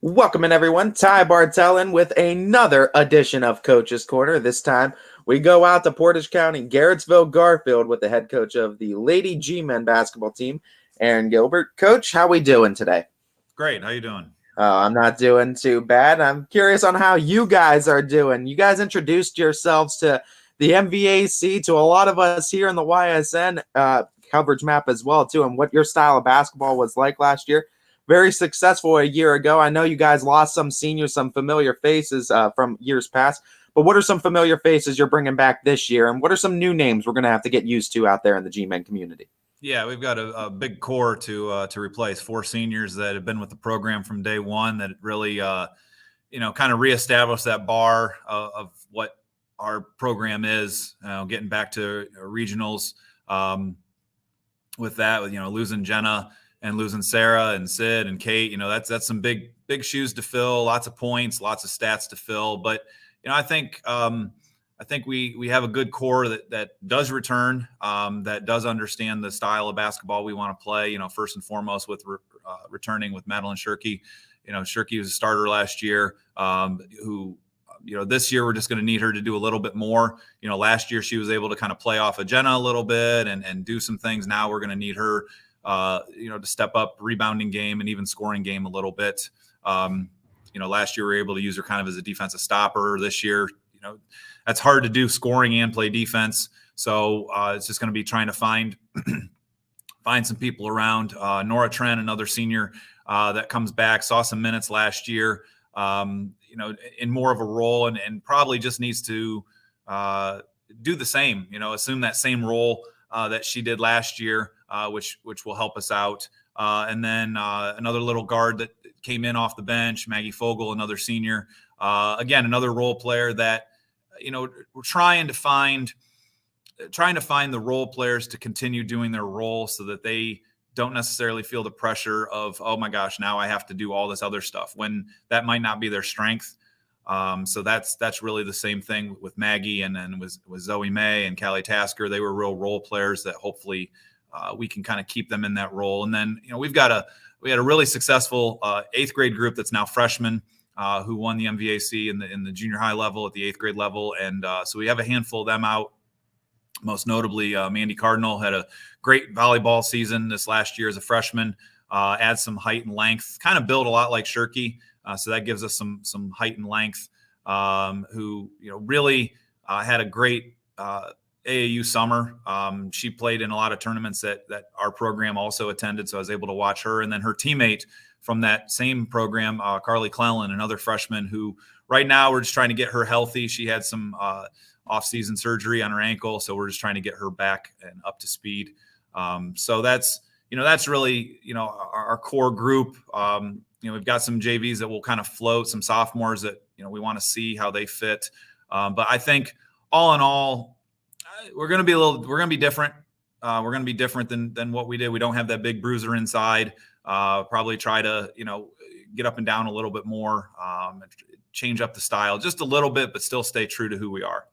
Welcome in, everyone. Ty Bartell in with another edition of Coach's Corner. This time we go out to Portage County, Garrettsville, Garfield with the head coach of the Lady G-Men basketball team, Aaron Gilbert. Coach, how we doing today? Great. How you doing? I'm not doing too bad. I'm curious on how you guys are doing. You guys introduced yourselves to the MVAC, to a lot of us here in the YSN coverage map as well, too, and what your style of basketball was like last year. Very successful a year ago. I know you guys lost some seniors, some familiar faces from years past, but what are some familiar faces you're bringing back this year, and what are some new names we're going to have to get used to out there in the G-Men community? Yeah, we've got a big core to replace. 4 seniors that have been with the program from day one that really, kind of reestablished that bar of what our program is, getting back to regionals with that, losing Jenna and losing Sarah and Sid and Kate, that's some big shoes to fill, lots of points, lots of stats to fill. But, I think we have a good core that does return, that does understand the style of basketball we want to play, first and foremost with returning with Madeline Shirkey. Shirkey was a starter last year, who, this year we're just going to need her to do a little bit more. Last year she was able to kind of play off of Jenna a little bit and do some things. Now we're going to need her to step up rebounding game and even scoring game a little bit. Last year we were able to use her kind of as a defensive stopper. This year, that's hard to do, scoring and play defense. So it's just going to be trying to find some people around. Nora Trent, another senior that comes back, saw some minutes last year, in more of a role and probably just needs to do the same, assume that same role that she did last year, which will help us out. And then another little guard that came in off the bench, Maggie Fogel, another senior. Again, another role player that, we're trying to find the role players to continue doing their role so that they don't necessarily feel the pressure of, oh my gosh, now I have to do all this other stuff when that might not be their strength. So that's really the same thing with Maggie and then with Zoe May and Callie Tasker. They were real role players that hopefully we can kind of keep them in that role. And then, we had a really successful 8th grade group that's now freshmen who won the MVAC in the junior high level at the 8th grade level. And so we have a handful of them out. Most notably, Mandy Cardinal had a great volleyball season this last year as a freshman, add some height and length, kind of build a lot like Shirkey. So that gives us some height and length, who, really had a great AAU summer. She played in a lot of tournaments that our program also attended. So I was able to watch her. And then her teammate from that same program, Carly Clellan, another freshman who right now we're just trying to get her healthy. She had some off-season surgery on her ankle. So we're just trying to get her back and up to speed. So that's really, our core group. We've got some JVs that will kind of float, some sophomores that, we want to see how they fit. But I think all in all, we're going to be different. We're going to be different than what we did. We don't have that big bruiser inside. Probably try to, get up and down a little bit more, change up the style just a little bit, but still stay true to who we are.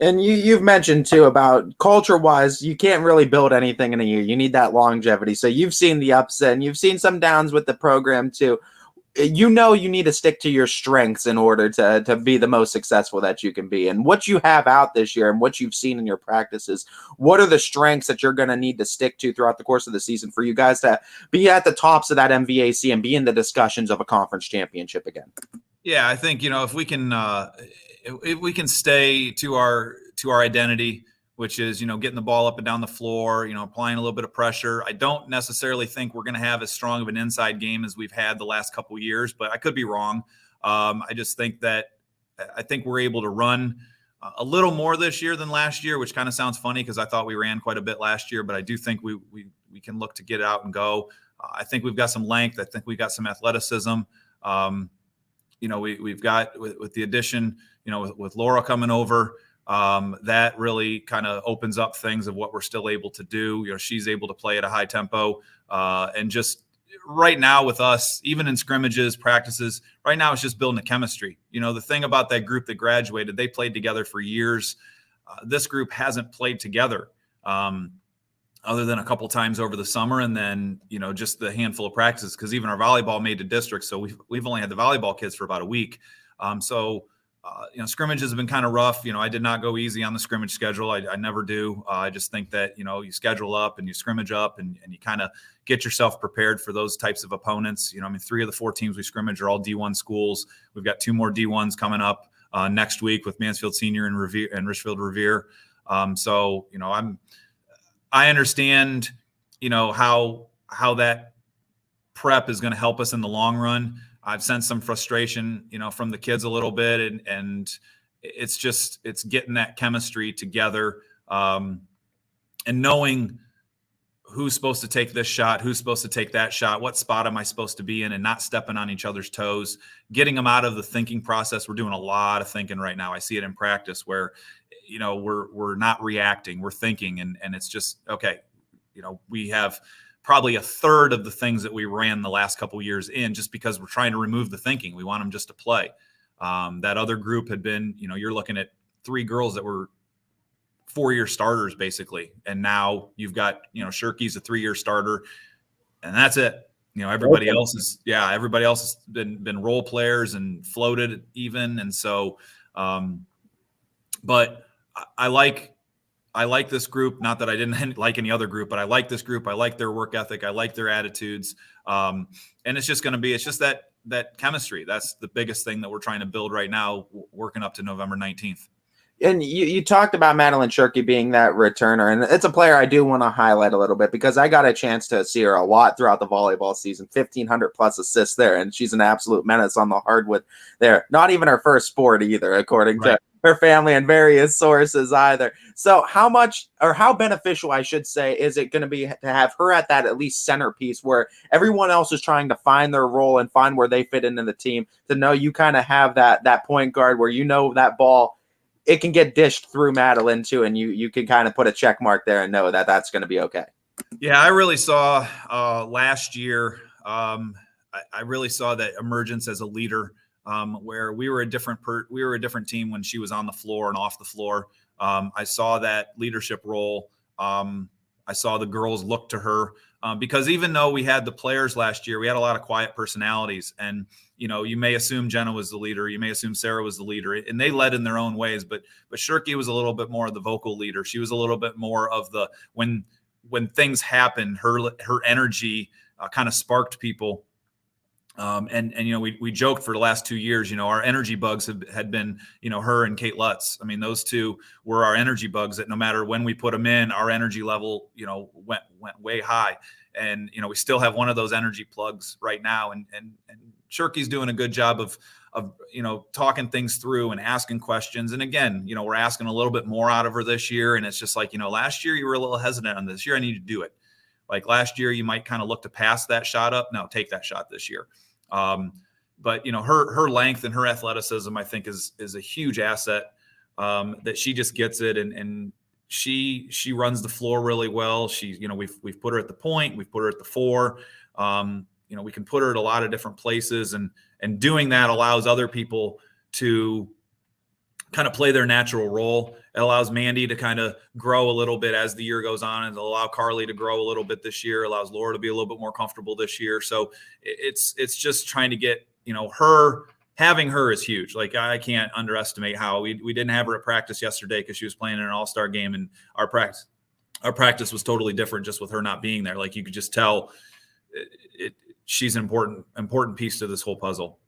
And you've mentioned too about culture-wise, you can't really build anything in a year. You need that longevity. So you've seen the ups and you've seen some downs with the program too. You need to stick to your strengths in order to be the most successful that you can be. And what you have out this year and what you've seen in your practices, what are the strengths that you're going to need to stick to throughout the course of the season for you guys to be at the tops of that MVAC and be in the discussions of a conference championship again? Yeah, I think, if we can stay to our identity, which is, getting the ball up and down the floor, applying a little bit of pressure. I don't necessarily think we're going to have as strong of an inside game as we've had the last couple of years, but I could be wrong. I just think we're able to run a little more this year than last year, which kind of sounds funny because I thought we ran quite a bit last year, but I do think we can look to get out and go. I think we've got some length. I think we've got some athleticism. We've got with the addition, with Laura coming over, that really kind of opens up things of what we're still able to do. She's able to play at a high tempo, and just right now with us, even in scrimmages, practices, right now it's just building the chemistry. The thing about that group that graduated, they played together for years. This group hasn't played together. other than a couple times over the summer, and then, you know, just the handful of practices, because even our volleyball made to district, so we've only had the volleyball kids for about a week. You know, scrimmages have been kind of rough. You know, I did not go easy on the scrimmage schedule. I never do. I just think that, you know, you schedule up and you scrimmage up, and you kind of get yourself prepared for those types of opponents. You know, I mean, 3 of the 4 teams we scrimmage are all D1 schools. We've got 2 more D1s coming up next week with Mansfield Senior and Richfield Revere. So, you know, I understand, you know, how that prep is going to help us in the long run. I've sensed some frustration, you know, from the kids a little bit, and it's getting that chemistry together, and knowing who's supposed to take this shot, who's supposed to take that shot, what spot am I supposed to be in, and not stepping on each other's toes, getting them out of the thinking process. We're doing a lot of thinking right now. I see it in practice where, you know, we're not reacting, we're thinking, and it's just, okay, you know, we have probably a third of the things that we ran the last couple of years in, just because we're trying to remove the thinking. We want them just to play. That other group had been, you know, you're looking at 3 girls that were 4-year starters basically. And now you've got, you know, Shirky's a 3-year starter, and that's it. You know, everybody else has been role players and floated even. And so, but I like this group. Not that I didn't like any other group, but I like this group. I like their work ethic. I like their attitudes. And it's just that chemistry. That's the biggest thing that we're trying to build right now, working up to November 19th. And you talked about Madeline Shirky being that returner, and it's a player I do want to highlight a little bit because I got a chance to see her a lot throughout the volleyball season, 1,500 plus assists there, and she's an absolute menace on the hardwood there. Not even her first sport either, according to her family and various sources either. So how much, or how beneficial, I should say, is it going to be to have her at that at least centerpiece where everyone else is trying to find their role and find where they fit into the team, to know you kind of have that point guard where you know that ball, it can get dished through Madeline too, and you can kind of put a check mark there and know that that's going to be okay. Yeah, I really saw last year. I really saw that emergence as a leader, where we were a different team when she was on the floor and off the floor. I saw that leadership role. I saw the girls look to her, because even though we had the players last year, we had a lot of quiet personalities, and you know, you may assume Jenna was the leader, you may assume Sarah was the leader, and they led in their own ways. But Shirky was a little bit more of the vocal leader. She was a little bit more of the when things happened, her energy kind of sparked people. And you know, we joked for the last 2 years, you know, our energy bugs had been, you know, her and Kate Lutz. I mean, those two were our energy bugs that no matter when we put them in, our energy level, you know, went way high. And, you know, we still have one of those energy plugs right now. And Shirky's doing a good job of, you know, talking things through and asking questions. And again, you know, we're asking a little bit more out of her this year. And it's just like, you know, last year you were a little hesitant on this year. I need to do it. Like last year, you might kind of look to pass that shot up. No, take that shot this year. But you know, her length and her athleticism, I think is a huge asset, that she just gets it. And she runs the floor really well. She, you know, we've put her at the point, we've put her at the 4. You know, we can put her at a lot of different places, and doing that allows other people to kind of play their natural role. It allows Mandy to kind of grow a little bit as the year goes on, and allow Carly to grow a little bit this year, allows Laura to be a little bit more comfortable this year. So it's just trying to get, you know, having her is huge. Like, I can't underestimate how we didn't have her at practice yesterday because she was playing in an all-star game, and our practice was totally different just with her not being there. Like, you could just tell she's an important piece to this whole puzzle.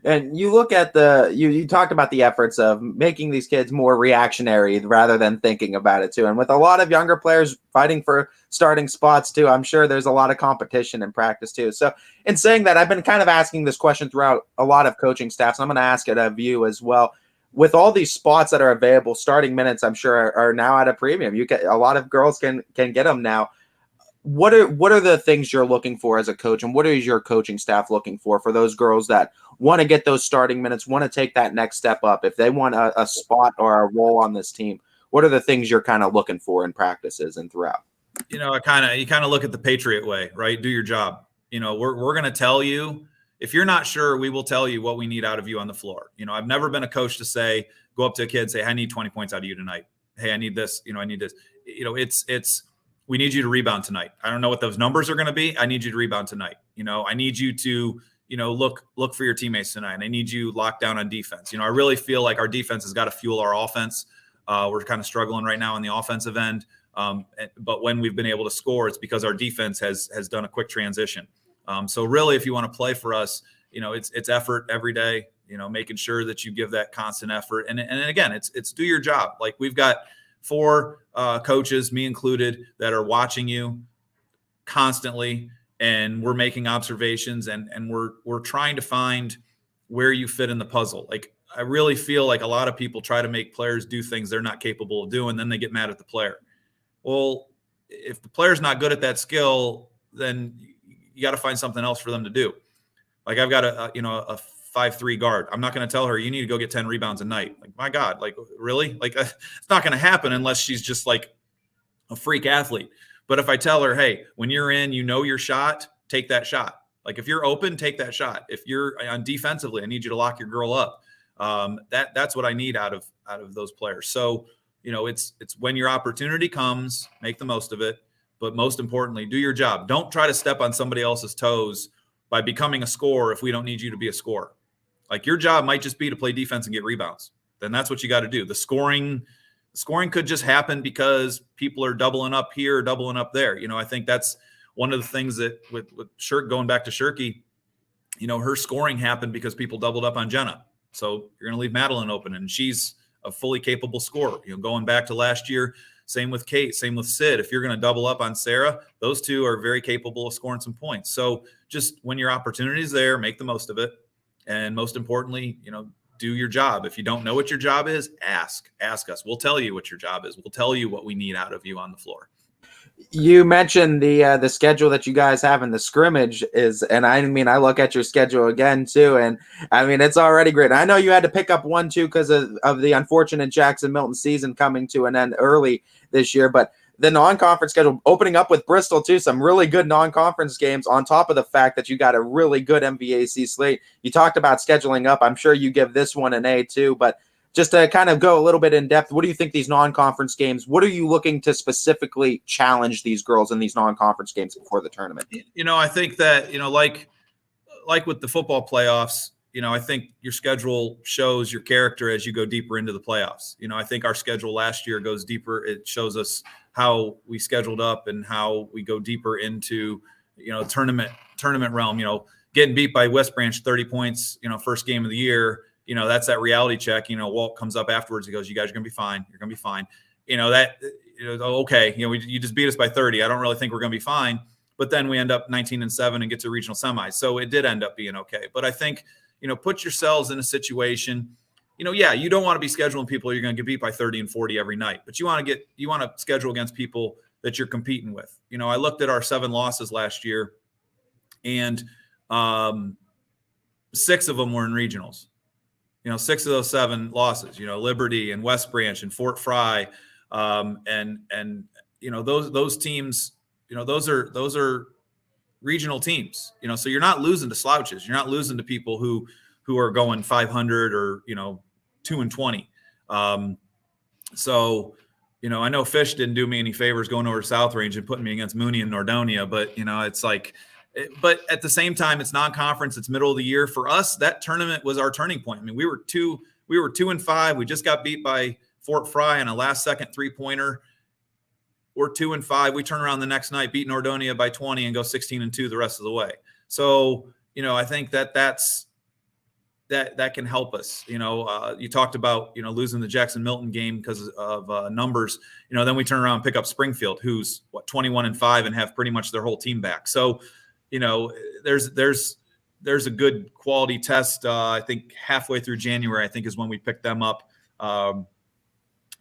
And you look at you talked about the efforts of making these kids more reactionary rather than thinking about it too. And with a lot of younger players fighting for starting spots too, I'm sure there's a lot of competition in practice too. So in saying that, I've been kind of asking this question throughout a lot of coaching staffs, and I'm going to ask it of you as well. With all these spots that are available, starting minutes, I'm sure are now at a premium. You get a lot of girls can get them now. What are the things you're looking for as a coach, and what is your coaching staff looking for those girls that want to get those starting minutes, want to take that next step up? If they want a spot or a role on this team, what are the things you're kind of looking for in practices and throughout? You know, you kind of look at the Patriot way, right? Do your job. You know, we're going to tell you, if you're not sure, we will tell you what we need out of you on the floor. You know, I've never been a coach to say, go up to a kid and say, I need 20 points out of you tonight. Hey, I need this. You know, I need this. You know, it's we need you to rebound tonight. I don't know what those numbers are going to be. I need you to rebound tonight. I need you to, look for your teammates tonight. I need you locked down on defense. I really feel like our defense has got to fuel our offense. We're kind of struggling right now on the offensive end. But when we've been able to score, it's because our defense has done a quick transition. So really, if you want to play for us, it's effort every day, making sure that you give that constant effort. And again, it's do your job. Like, we've got 4 coaches, me included, that are watching you constantly, and we're making observations, and we're trying to find where you fit in the puzzle. Like, I really feel like a lot of people try to make players do things they're not capable of doing, then they get mad at the player. Well, if the player's not good at that skill, then you got to find something else for them to do. Like, I've got a 5'3" guard. I'm not going to tell her, you need to go get 10 rebounds a night. Like, my God, like, really? Like, it's not going to happen unless she's just like a freak athlete. But if I tell her, hey, when you're in, your shot, take that shot. Like, if you're open, take that shot. If you're on defensively, I need you to lock your girl up. That's what I need out of those players. So, it's when your opportunity comes, make the most of it. But most importantly, do your job. Don't try to step on somebody else's toes by becoming a scorer if we don't need you to be a scorer. Like, your job might just be to play defense and get rebounds. Then that's what you got to do. The scoring could just happen because people are doubling up here, doubling up there. I think that's one of the things that with Shirk, going back to Shirky, her scoring happened because people doubled up on Jenna. So you're going to leave Madeline open, and she's a fully capable scorer. Going back to last year, same with Kate, same with Sid. If you're going to double up on Sarah, those two are very capable of scoring some points. So just when your opportunity is there, make the most of it. And most importantly, do your job. If you don't know what your job is, ask us. We'll tell you what your job is. We'll tell you what we need out of you on the floor. You mentioned the schedule that you guys have in the scrimmage and I look at your schedule again too, and it's already great. I know you had to pick up 1 too because of the unfortunate Jackson Milton season coming to an end early this year, but the non-conference schedule opening up with Bristol too, some really good non-conference games on top of the fact that you got a really good MVAC slate. You talked about scheduling up. I'm sure you give this one an A too, but just to kind of go a little bit in depth, what do you think these non-conference games, what are you looking to specifically challenge these girls in these non-conference games before the tournament? I think that, like with the football playoffs, I think your schedule shows your character as you go deeper into the playoffs. I think our schedule last year goes deeper. It shows us how we scheduled up and how we go deeper into, tournament realm, getting beat by West Branch 30 points, first game of the year. That's that reality check. Walt comes up afterwards. He goes, you guys are going to be fine. You're going to be fine. Okay. You just beat us by 30. I don't really think we're going to be fine. But then we end up 19-7 and get to regional semis. So it did end up being okay. But I think, put yourselves in a situation, you don't want to be scheduling people you're going to get beat by 30 and 40 every night. But you want to schedule against people that you're competing with. I looked at our 7 losses last year, and 6 of them were in regionals. 6 of those 7 losses, Liberty and West Branch and Fort Fry. And those teams, those are regional teams, so you're not losing to slouches. You're not losing to people who are going 500 or, 2-20. So, I know Fish didn't do me any favors going over to South Range and putting me against Mooney and Nordonia, but, it's like, but at the same time, it's non-conference. It's middle of the year for us. That tournament was our turning point. We were 2-5. We just got beat by Fort Fry on a last-second 3-pointer. We're 2-5. We turn around the next night, beat Nordonia by 20, and go 16-2 the rest of the way. So, I think that can help us. You talked about losing the Jackson Milton game because of numbers. Then we turn around and pick up Springfield, who's 21-5 and have pretty much their whole team back. So. There's a good quality test. I think halfway through January, I think is when we picked them up.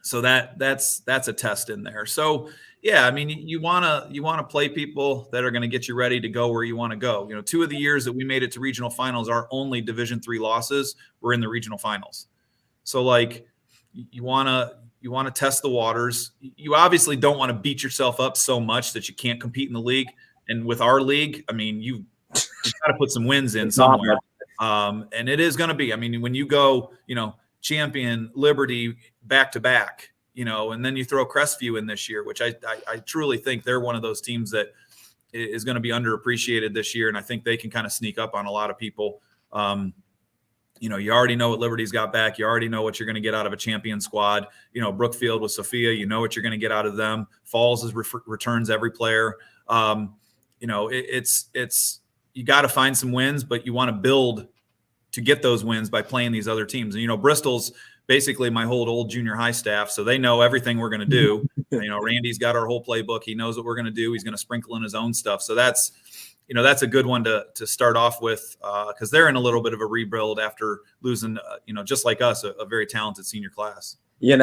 So that's a test in there. So yeah, you want to play people that are going to get you ready to go where you want to go. 2 of the years that we made it to regional finals, our only Division III losses were in the regional finals. So you want to test the waters. You obviously don't want to beat yourself up so much that you can't compete in the league. And with our league, you've got to put some wins in somewhere. And it is going to be, when you go, champion, Liberty, back to back, and then you throw Crestview in this year, which I truly think they're one of those teams that is going to be underappreciated this year. And I think they can kind of sneak up on a lot of people. You already know what Liberty's got back. You already know what you're going to get out of a champion squad. Brookfield with Sophia, you know what you're going to get out of them. Falls returns every player. It's you got to find some wins, but you want to build to get those wins by playing these other teams. And, Bristol's basically my whole old junior high staff. So they know everything we're going to do. Randy's got our whole playbook. He knows what we're going to do. He's going to sprinkle in his own stuff. So that's a good one to start off with because they're in a little bit of a rebuild after losing, just like us, a very talented senior class. You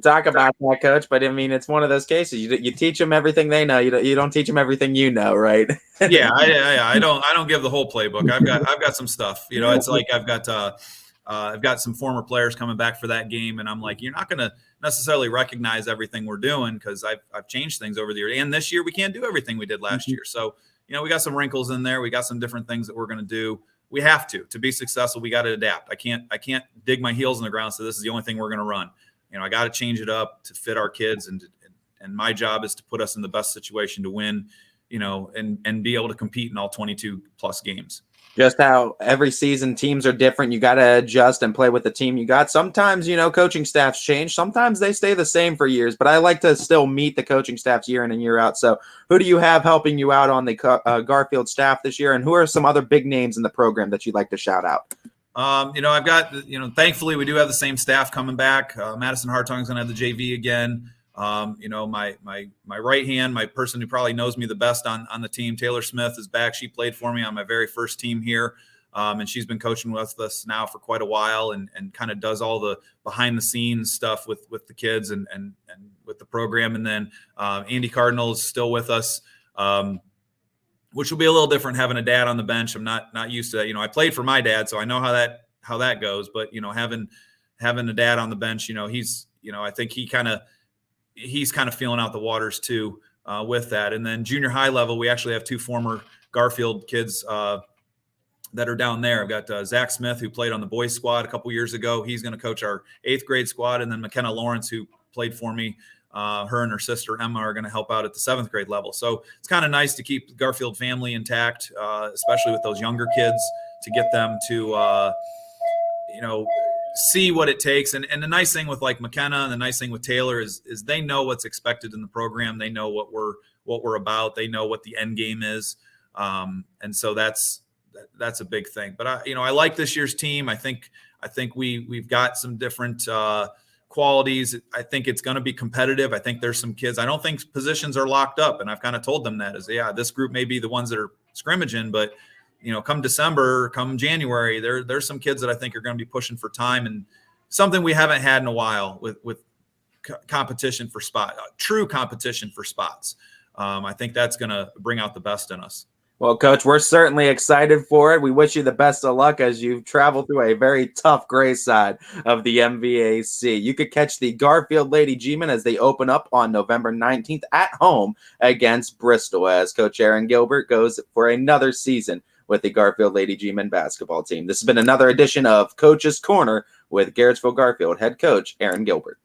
talk about that, Coach, but I mean, it's one of those cases. You teach them everything they know. You don't teach them everything you know, right? Yeah, I don't give the whole playbook. I've got some stuff. It's like I've got some former players coming back for that game, and I'm like, you're not going to necessarily recognize everything we're doing because I've changed things over the year. And this year we can't do everything we did last year. So, we got some wrinkles in there. We got some different things that we're going to do. We have to be successful. We got to adapt. I can't dig my heels in the ground. So this is the only thing we're going to run. I got to change it up to fit our kids. And my job is to put us in the best situation to win, and be able to compete in all 22 plus games. Just how every season teams are different. You got to adjust and play with the team you got. Sometimes, coaching staffs change. Sometimes they stay the same for years, but I like to still meet the coaching staffs year in and year out. So who do you have helping you out on the Garfield staff this year? And who are some other big names in the program that you'd like to shout out? I've got, thankfully we do have the same staff coming back. Madison Hartong's going to have the JV again. My right hand, my person who probably knows me the best on the team, Taylor Smith, is back. She played for me on my very first team here. And she's been coaching with us now for quite a while and kind of does all the behind the scenes stuff with the kids and with the program. And then Andy Cardinal is still with us, which will be a little different having a dad on the bench. I'm not used to that. I played for my dad, so I know how that goes. But, having a dad on the bench, I think he's kind of feeling out the waters too with that. And then junior high level, we actually have two former Garfield kids that are down there. I've got Zach Smith, who played on the boys squad a couple years ago. He's going to coach our 8th grade squad. And then McKenna Lawrence, who played for me, her and her sister Emma are going to help out at the 7th grade level. So it's kind of nice to keep the Garfield family intact, especially with those younger kids, to get them to, see what it takes. And the nice thing with like McKenna and the nice thing with Taylor is they know what's expected in the program. They know what we're about. They know what the end game is. And so that's a big thing. But I like this year's team. I think we've got some different qualities. I think it's going to be competitive. I think there's some kids. I don't think positions are locked up. And I've kind of told them that this group may be the ones that are scrimmaging, but come December, come January, there's some kids that I think are going to be pushing for time and something we haven't had in a while with competition for true competition for spots. I think that's going to bring out the best in us. Well, Coach, we're certainly excited for it. We wish you the best of luck as you travel through a very tough gray side of the MVAC. You could catch the Garfield Lady G-Men as they open up on November 19th at home against Bristol as Coach Aaron Gilbert goes for another season with the Garfield Lady G-Men basketball team. This has been another edition of Coach's Corner with Garrettsville Garfield head coach Aaron Gilbert.